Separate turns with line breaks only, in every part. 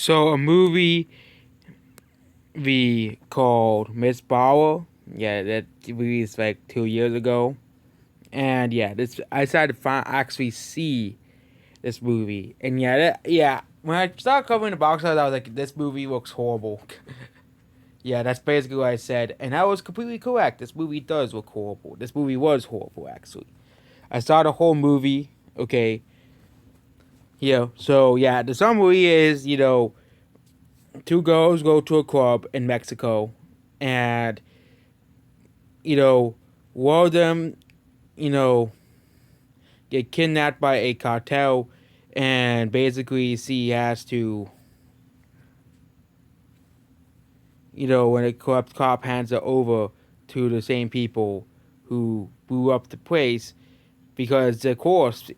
So a movie we called Miss Bauer. Yeah, that released like 2 years ago. And yeah, this I decided to actually see this movie. And yeah, when I started covering the box office, I was like, this movie looks horrible. Yeah, that's basically what I said, and I was completely correct. This movie does look horrible. This movie was horrible, actually. I saw the whole movie. Okay, so yeah, the summary is, two girls go to a club in Mexico, and one of them, you know, get kidnapped by a cartel, and basically she has to, when a corrupt cop hands her over to the same people who blew up the place, because of course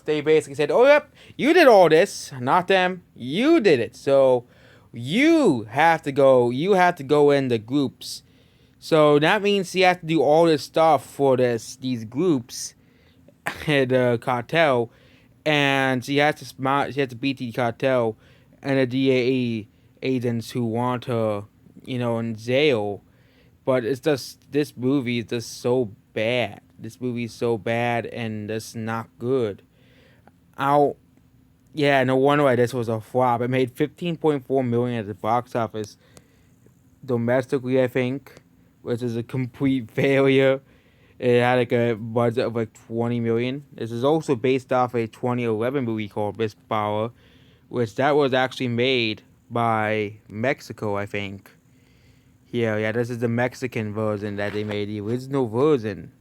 they basically said, "Oh yep, you did all this, not them. You did it. So you have to go in the groups." So that means she has to do all this stuff for these groups, the cartel, and she has to beat the cartel and the DAE agents who want her, in jail. But it's just, this movie is just so bad. This movie is so bad and it's not good. I'll Yeah, no wonder why this was a flop. It made 15.4 million at the box office domestically, I think, which is a complete failure. It had like a budget of like 20 million. This is also based off a 2011 movie called Miss Power, which that was actually made by Mexico, I think. Yeah, this is the Mexican version that they made, the original version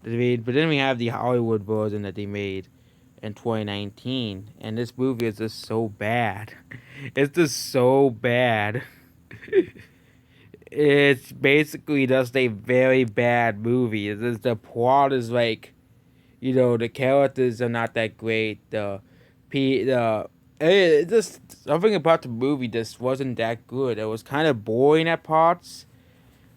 that they made, but then we have the Hollywood version that they made in 2019, and this movie is just so bad. It's just so bad. It's basically just a very bad movie. It's just, the plot is like, the characters are not that great. It just, something about the movie just wasn't that good. It was kind of boring at parts.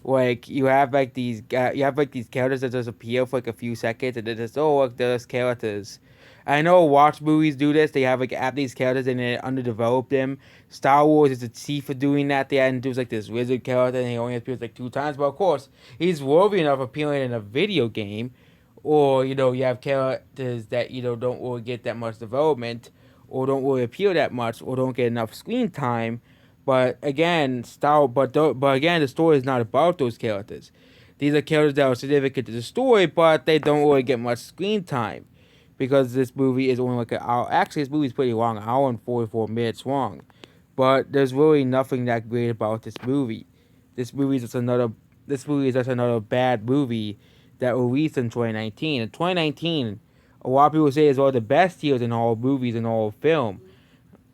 Like you have these characters that just appear for like a few seconds, and then just, oh look, there's characters. I know watch movies do this. They have like add these characters and they underdevelop them. Star Wars is the chief for doing that. They introduce like this wizard character and he only appears like 2 times. But of course, he's worthy enough of appearing in a video game. Or, you have characters that, don't really get that much development, or don't really appear that much, or don't get enough screen time. But again, the story is not about those characters. These are characters that are significant to the story, but they don't really get much screen time, because this movie is only like an hour. Actually, this movie is pretty long, an hour and 44 minutes long. But there's really nothing that great about this movie. This movie is just another. This movie is just another bad movie that released in 2019. In 2019, a lot of people say is one of the best years in all movies and all film.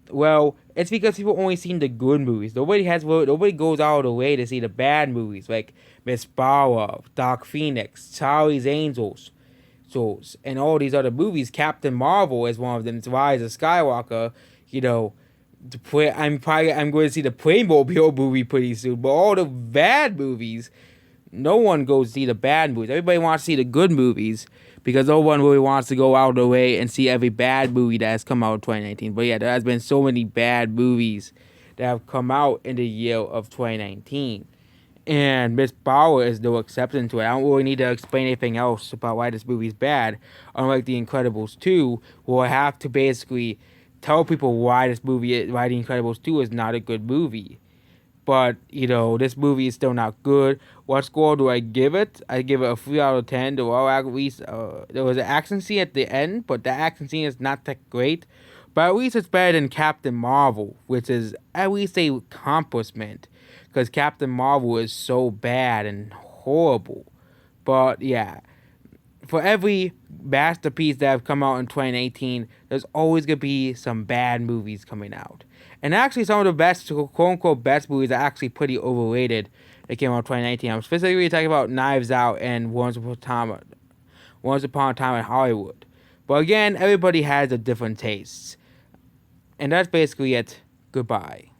Well, it's because people only seen the good movies. Nobody goes out of the way to see the bad movies like Miss Bauer, Dark Phoenix, Charlie's Angels, and all these other movies. Captain Marvel is one of them. It's Rise of Skywalker. You know, I'm going to see the Playmobil movie pretty soon. But all the bad movies, no one goes to see the bad movies. Everybody wants to see the good movies, because no one really wants to go out of the way and see every bad movie that has come out in 2019. But yeah, there has been so many bad movies that have come out in the year of 2019. And Miss Bauer is no exception to it. I don't really need to explain anything else about why this movie is bad. Unlike The Incredibles 2, where I have to basically tell people why The Incredibles 2 is not a good movie. But, this movie is still not good. What score do I give it? I give it a 3 out of 10. There was an action scene at the end, but the action scene is not that great. But at least it's better than Captain Marvel, which is at least a accomplishment. Because Captain Marvel is so bad and horrible. But yeah, for every masterpiece that have come out in 2018, there's always going to be some bad movies coming out. And actually, some of the best, quote unquote, best movies are actually pretty overrated that came out in 2019. I'm specifically talking about Knives Out and Once Upon a Time in Hollywood. But again, everybody has a different tastes. And that's basically it. Goodbye.